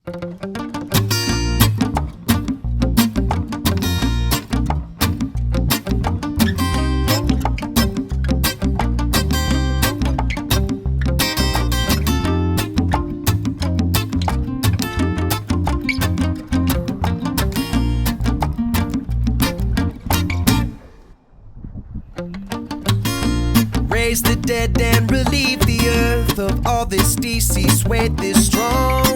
Raise the dead and relieve the earth of all this disease weight, this strong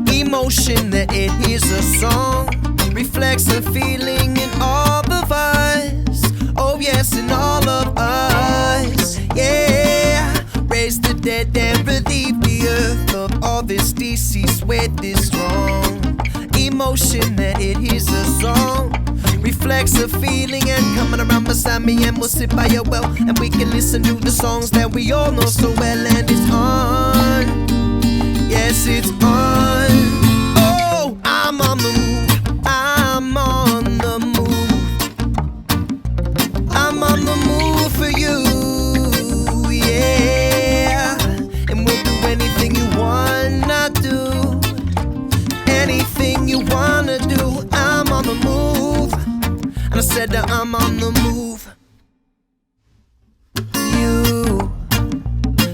emotion that it is a song, reflects a feeling in all of us. Oh yes, in all of us. Yeah. Raise the dead and relieve the earth of all this disease weight, this strong emotion that it is a song, reflects a feeling. And coming around beside me and we'll sit by your well, and we can listen to the songs that we all know so well. And it's on, yes it's on. Oh, I'm on the move, I'm on the move, I'm on the move for you, yeah. And we'll do anything you wanna do, anything you wanna do. I'm on the move, and I said that I'm on the move. You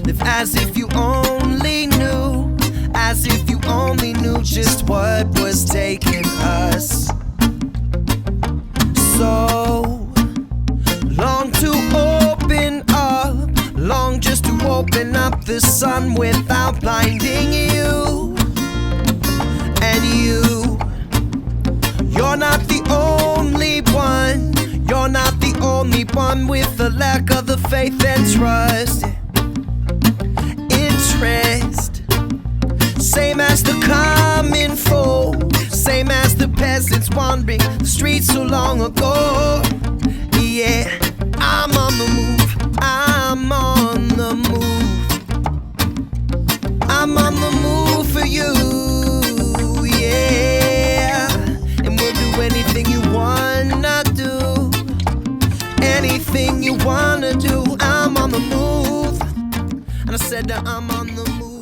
live as if you only knew, as if you only knew just what was taking us. So long to open up, long just to open up the sun without blinding you. And you're not the only one, you're not the only one with a lack of the faith and trust, interest. Same as the common folk, same as the peasants wandering the streets so long ago. Yeah, I'm on the move, I'm on the move, I'm on the move for you, yeah. And we'll do anything you wanna do, anything you wanna do. I'm on the move, and I said that I'm on the move.